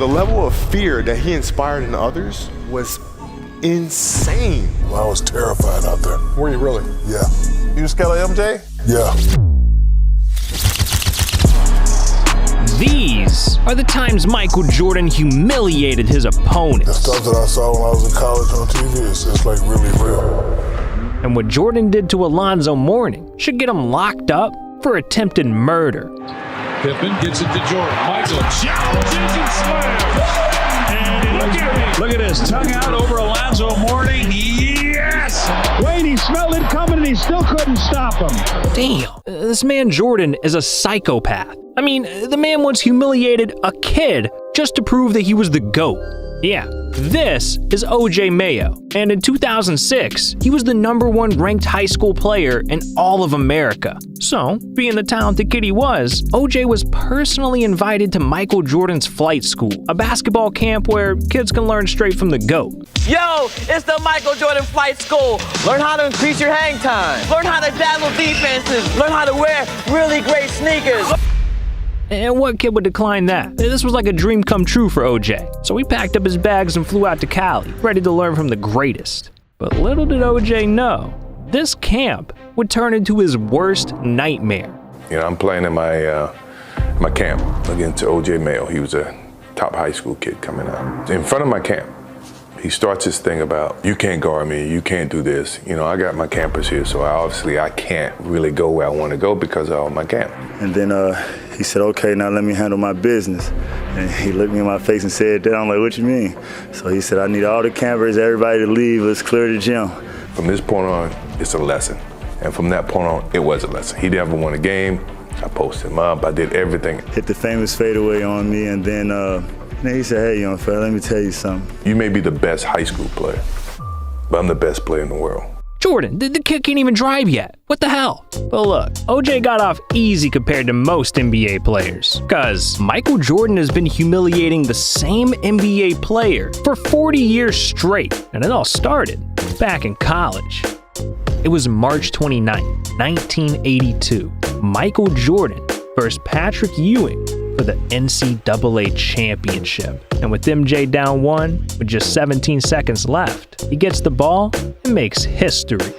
The level of fear that he inspired in others was insane. Well, I was terrified out there. Were you really? Yeah. You scared of MJ? Yeah. These are the times Michael Jordan humiliated his opponents. The stuff that I saw when I was in college on TV is just like really real. And what Jordan did to Alonzo Mourning should get him locked up for attempted murder. Pippen gets it to Jordan. Michael challenges and slams. And look at this, tongue out over Alonzo Mourning. Yes! Wayne, he smelled it coming and he still couldn't stop him. Damn, this man Jordan is a psychopath. I mean, the man once humiliated a kid just to prove that he was the GOAT. Yeah, this is O.J. Mayo, and in 2006, he was the #1 ranked high school player in all of America. So, being the talented kid he was, O.J. was personally invited to Michael Jordan's flight school, a basketball camp where kids can learn straight from the GOAT. Yo, it's the Michael Jordan Flight School. Learn how to increase your hang time. Learn how to dazzle defenses. Learn how to wear really great sneakers. And what kid would decline that? This was like a dream come true for OJ. So he packed up his bags and flew out to Cali, ready to learn from the greatest. But little did OJ know, this camp would turn into his worst nightmare. You know, I'm playing in my camp against O.J. Mayo. He was a top high school kid coming out. In front of my camp, he starts this thing about, you can't guard me, you can't do this. You know, I got my campers here, so I can't really go where I want to go because of my camp. And then he said, okay, now let me handle my business. And he looked me in my face and said that. I'm like, what you mean? So he said, I need all the campers, everybody to leave, let's clear the gym. From this point on, it's a lesson. And from that point on, it was a lesson. He never won a game. I posted him up, I did everything. Hit the famous fadeaway on me, and then he said, hey, young fella, let me tell you something. You may be the best high school player, but I'm the best player in the world. Jordan, the kid can't even drive yet. What the hell? But look, OJ got off easy compared to most NBA players, cause Michael Jordan has been humiliating the same NBA player for 40 years straight, and it all started back in college. It was March 29, 1982. Michael Jordan versus Patrick Ewing for the NCAA championship. And with MJ down 1, with just 17 seconds left, he gets the ball and makes history.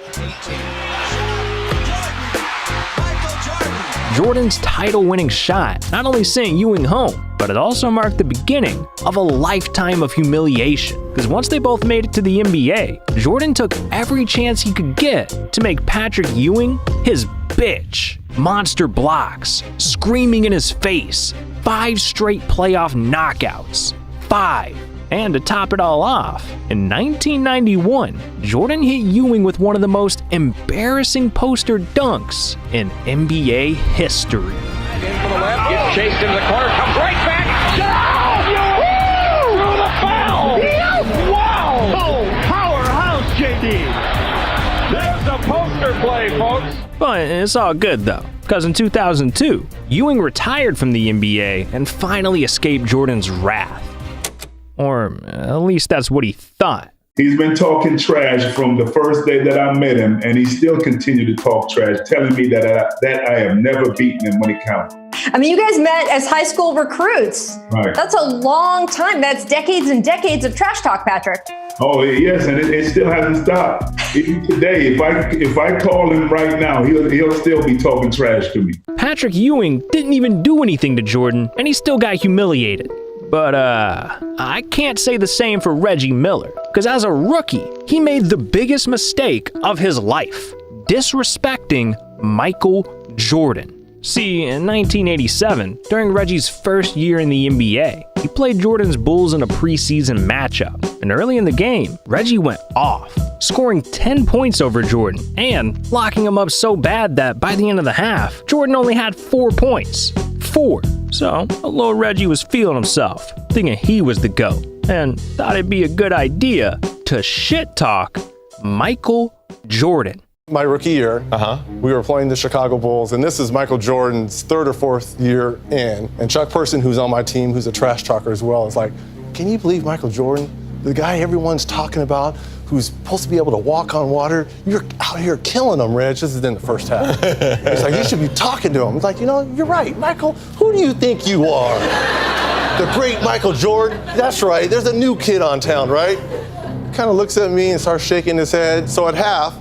Jordan's title-winning shot not only sent Ewing home, but it also marked the beginning of a lifetime of humiliation. Because once they both made it to the NBA, Jordan took every chance he could get to make Patrick Ewing his bitch. Monster blocks, screaming in his face, 5 straight playoff knockouts. 5. And to top it all off, in 1991, Jordan hit Ewing with one of the most embarrassing poster dunks in NBA history. In for the left, gets chased into the corner, comes right back. Down! Through the foul! Wow! Oh, powerhouse, JD. There's a poster play, folks. But it's all good though, because in 2002, Ewing retired from the NBA and finally escaped Jordan's wrath. Or at least that's what he thought. He's been talking trash from the first day that I met him, and he still continued to talk trash, telling me that I have never beaten him when it counted. I mean, you guys met as high school recruits. Right. That's a long time. That's decades and decades of trash talk, Patrick. Oh, yes, and it still hasn't stopped. Even today, if I call him right now, he'll still be talking trash to me. Patrick Ewing didn't even do anything to Jordan, and he still got humiliated. But I can't say the same for Reggie Miller, because as a rookie, he made the biggest mistake of his life, disrespecting Michael Jordan. See, in 1987, during Reggie's first year in the NBA, he played Jordan's Bulls in a preseason matchup, and early in the game, Reggie went off, scoring 10 points over Jordan, and locking him up so bad that by the end of the half, Jordan only had 4 points. 4. So, little Reggie was feeling himself, thinking he was the GOAT, and thought it'd be a good idea to shit-talk Michael Jordan. My rookie year, we were playing the Chicago Bulls, and this is Michael Jordan's 3rd or 4th year in. And Chuck Person, who's on my team, who's a trash talker as well, is like, can you believe Michael Jordan, the guy everyone's talking about, who's supposed to be able to walk on water, you're out here killing him, Reg. This is in the first half. It's like, you should be talking to him. It's like, you know, you're right, Michael, who do you think you are? The great Michael Jordan. That's right, there's a new kid on town, right? Kind of looks at me and starts shaking his head. So at half,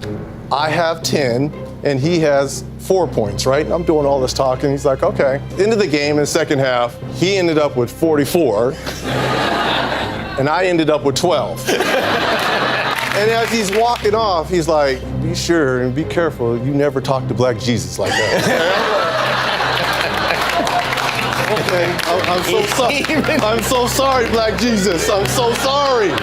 I have 10 and he has 4 points, right? I'm doing all this talking. He's like, okay. Into the game in the second half, he ended up with 44 and I ended up with 12. And as he's walking off, he's like, be sure and be careful. You never talk to Black Jesus like that. Okay, I'm so sorry. I'm so sorry, Black Jesus. I'm so sorry.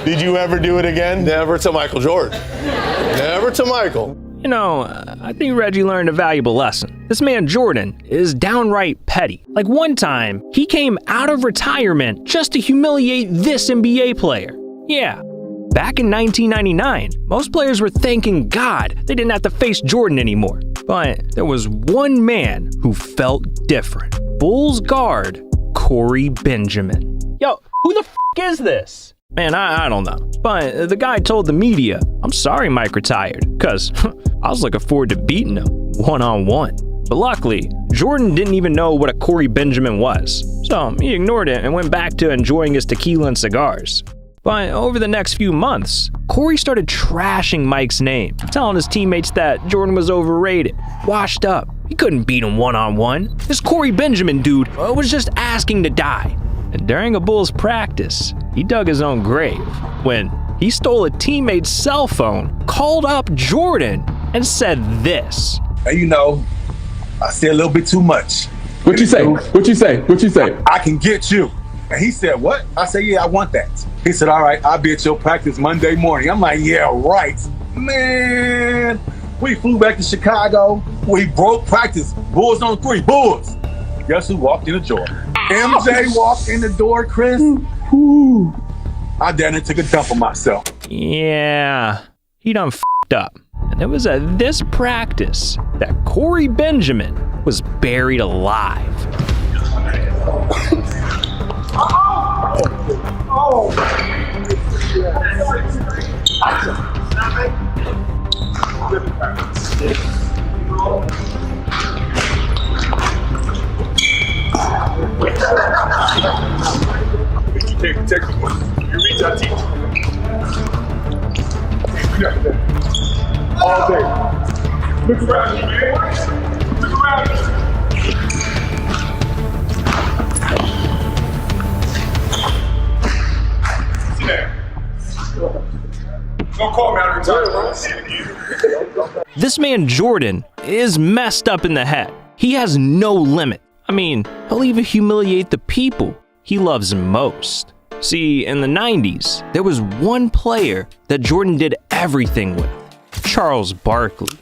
Did you ever do it again? Never to Michael Jordan. Never to Michael. You know, I think Reggie learned a valuable lesson. This man Jordan is downright petty. Like one time, he came out of retirement just to humiliate this NBA player. Yeah. Back in 1999, most players were thanking God they didn't have to face Jordan anymore. But there was one man who felt different. Bulls guard, Corey Benjamin. Yo, who the is this? Man, I don't know. But the guy told the media, I'm sorry Mike retired, because I was looking forward to beating him one-on-one. But luckily, Jordan didn't even know what a Corey Benjamin was. So he ignored it and went back to enjoying his tequila and cigars. But over the next few months, Corey started trashing Mike's name, telling his teammates that Jordan was overrated, washed up. He couldn't beat him one-on-one. This Corey Benjamin dude was just asking to die. And during a Bulls practice, he dug his own grave when he stole a teammate's cell phone, called up Jordan, and said this. Hey, you know, I said a little bit too much. What you say? What you say? What you say? I can get you. And he said, what? I said, yeah, I want that. He said, all right, I'll be at your practice Monday morning. I'm like, yeah, right. Man, we flew back to Chicago. We broke practice. Bulls on 3. Bulls. Guess who walked in the door? MJ walked in the door, Chris. I down and took a dump on myself. Yeah, he done f***ed up. And it was at this practice that Corey Benjamin was buried alive. You can't protect me. You reach out, teach. All day. Look around you, man. Look around you. Sit down. Don't call me out of time. This man Jordan is messed up in the head. He has no limit. I mean, he'll even humiliate the people he loves most. See, in the 90s, there was one player that Jordan did everything with, Charles Barkley.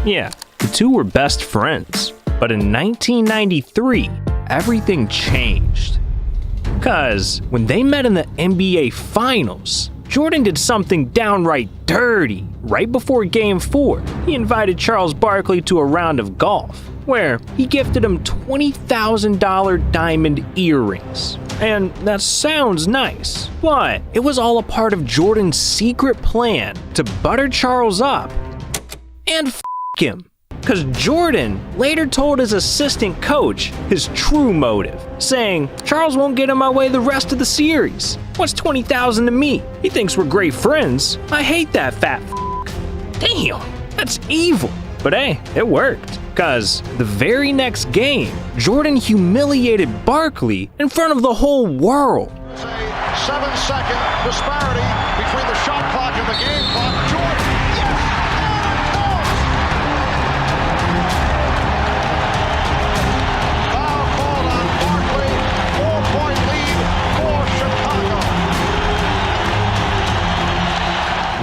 Yeah, the two were best friends, but in 1993, everything changed. Cause when they met in the NBA Finals, Jordan did something downright dirty. Right before Game 4, he invited Charles Barkley to a round of golf, where he gifted him $20,000 diamond earrings. And that sounds nice, but it was all a part of Jordan's secret plan to butter Charles up and f*** him. Because Jordan later told his assistant coach his true motive, saying, Charles won't get in my way the rest of the series. What's $20,000 to me? He thinks we're great friends. I hate that fat f***. Damn, that's evil. But hey, it worked. Because the very next game, Jordan humiliated Barkley in front of the whole world. It's a 7-second disparity between the shot clock and the game clock. Jordan, yes! Foul called on Barkley. 4-point lead for Chicago.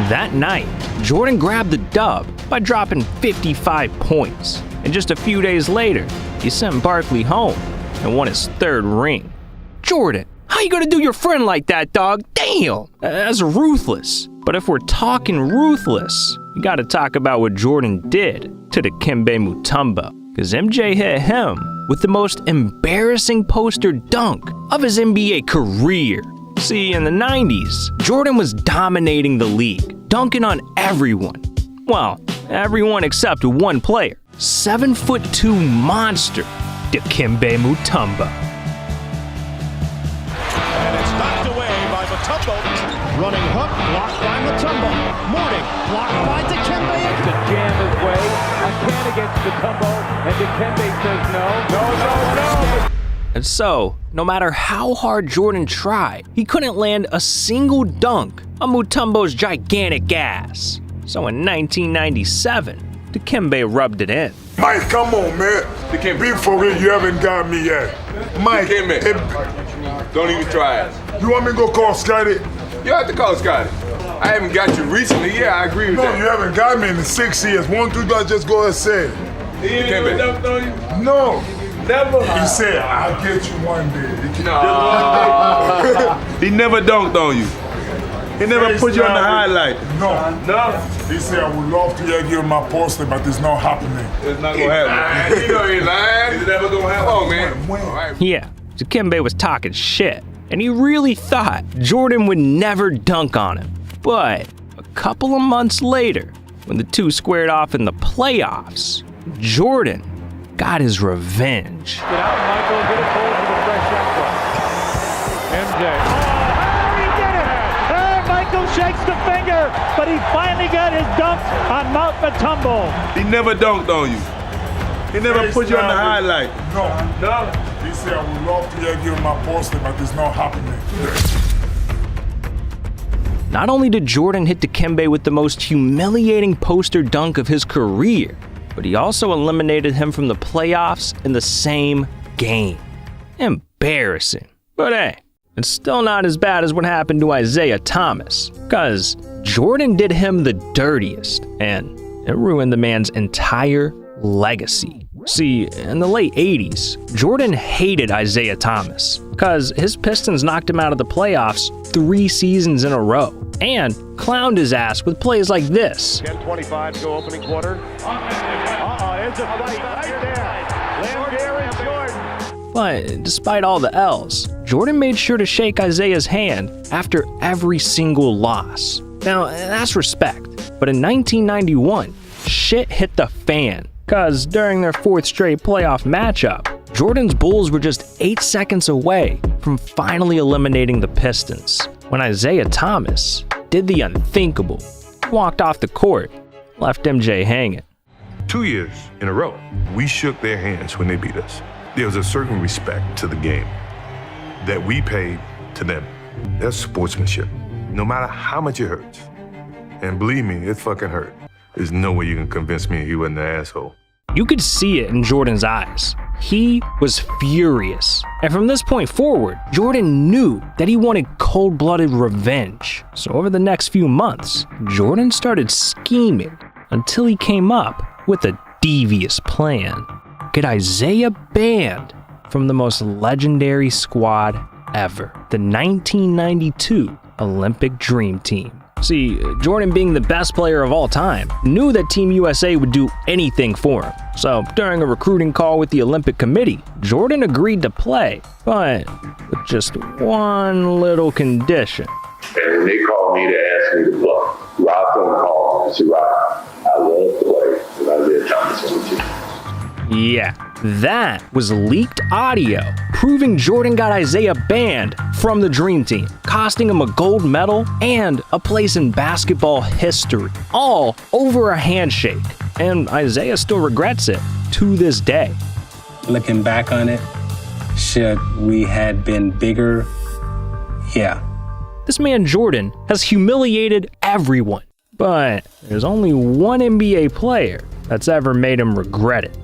That night, Jordan grabbed the dub by dropping 55 points. And just a few days later, he sent Barkley home and won his 3rd ring. Jordan, how you gonna do your friend like that, dog? Damn, that's ruthless. But if we're talking ruthless, you gotta talk about what Jordan did to Dikembe Mutombo. Cause MJ hit him with the most embarrassing poster dunk of his NBA career. See, in the 90s, Jordan was dominating the league, dunking on everyone. Well, everyone except one player. 7'2" monster, Dikembe Mutombo. Mutombo. Running hook, blocked by Mutombo. Mourning, blocked by Dikembe. To jam his way, a can against Mutombo, and Dikembe says no. And so, no matter how hard Jordan tried, he couldn't land a single dunk on Mutombo's gigantic ass. So in 1997, Dikembe rubbed it in. Mike, come on, man. Be for real, you haven't got me yet. Mike, Don't even try it. You want me to go call Scotty? You have to call Scotty. I haven't got you recently. Yeah, I agree with that. No, you haven't got me in the 6 years. One, two guys just go and say it. He ain't never dunked on you? No. Never. He said, I'll get you one day. No. He never dunked on you. He never put you on the highlight. No. He said, I would love to give you my poster, but it's not happening. It's not going to happen. You know he's lying. It's never going to happen. Oh, man. All right. Yeah, Dikembe was talking shit, and he really thought Jordan would never dunk on him. But a couple of months later, when the two squared off in the playoffs, Jordan got his revenge. Get out, Michael, get it forward to the fresh shot clock. MJ. Michael shakes the finger, but he finally got his dunk on Mount Mutombo. He never dunked on you. He never put you on the highlight. No. He said, I would love to give you my poster, but it's not happening. Not only did Jordan hit Dikembe with the most humiliating poster dunk of his career, but he also eliminated him from the playoffs in the same game. Embarrassing. But hey, it's still not as bad as what happened to Isaiah Thomas, because Jordan did him the dirtiest, and it ruined the man's entire legacy. See, in the late 80s, Jordan hated Isaiah Thomas, because his Pistons knocked him out of the playoffs 3 seasons in a row, and clowned his ass with plays like this. 10:25 to go opening quarter. There's a fight right there. Lambeer and Jordan. But despite all the L's, Jordan made sure to shake Isaiah's hand after every single loss. Now, that's respect. But in 1991, shit hit the fan, because during their 4th straight playoff matchup, Jordan's Bulls were just 8 seconds away from finally eliminating the Pistons, when Isaiah Thomas did the unthinkable, walked off the court, left MJ hanging. 2 years in a row, we shook their hands when they beat us. There was a certain respect to the game that we paid to them. That's sportsmanship, no matter how much it hurts. And believe me, it fucking hurt. There's no way you can convince me he wasn't an asshole. You could see it in Jordan's eyes. He was furious. And from this point forward, Jordan knew that he wanted cold-blooded revenge. So over the next few months, Jordan started scheming until he came up with a devious plan. Get Isaiah banned from the most legendary squad ever, the 1992 Olympic Dream Team. See, Jordan, being the best player of all time, knew that Team USA would do anything for him. So during a recruiting call with the Olympic Committee, Jordan agreed to play, but with just one little condition. And when they called me to ask me to play, Rob phone called and said, Rob, I love to play with Isaiah Thomas on the team. Yeah, that was leaked audio proving Jordan got Isaiah banned from the Dream Team, costing him a gold medal and a place in basketball history, all over a handshake. And Isaiah still regrets it to this day. Looking back on it, should we had been bigger? Yeah. This man Jordan has humiliated everyone, but there's only one NBA player that's ever made him regret it.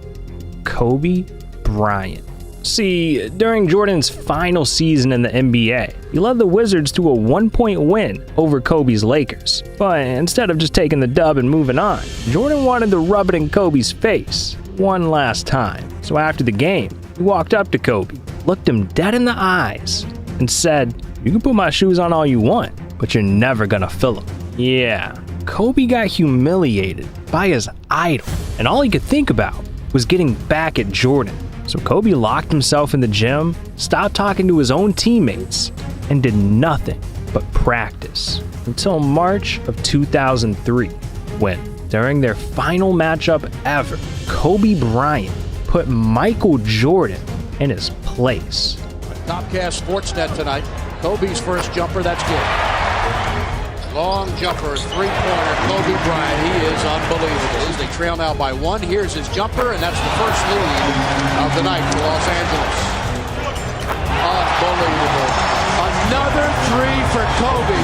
Kobe Bryant. See, during Jordan's final season in the NBA, he led the Wizards to a 1-point win over Kobe's Lakers. But instead of just taking the dub and moving on, Jordan wanted to rub it in Kobe's face one last time. So after the game, he walked up to Kobe, looked him dead in the eyes, and said, "You can put my shoes on all you want, but you're never gonna fill them." Yeah, Kobe got humiliated by his idol, and all he could think about was getting back at Jordan. So Kobe locked himself in the gym, stopped talking to his own teammates, and did nothing but practice until March of 2003, when, during their final matchup ever, Kobe Bryant put Michael Jordan in his place. Comcast Sportsnet tonight. Kobe's first jumper, that's good. Long jumper, three-pointer, Kobe Bryant. He is unbelievable. As they trail now by one, here's his jumper, and that's the first lead of the night for Los Angeles. Unbelievable. Another three for Kobe.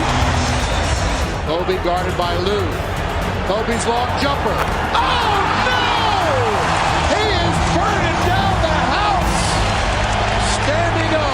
Kobe guarded by Lou. Kobe's long jumper. Oh, no! He is burning down the house. Standing O.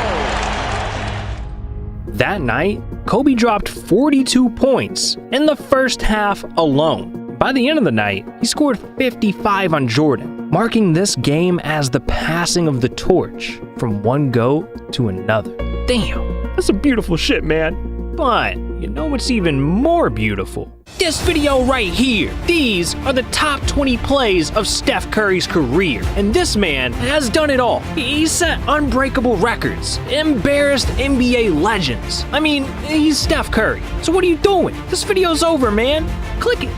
That night, Kobe dropped 42 points in the first half alone. By the end of the night, he scored 55 on Jordan, marking this game as the passing of the torch from one GOAT to another. Damn, that's some beautiful shit, man. But you know what's even more beautiful? This video right here. These are the top 20 plays of Steph Curry's career. And this man has done it all. He set unbreakable records, embarrassed NBA legends. I mean, he's Steph Curry. So what are you doing? This video's over, man. Click it.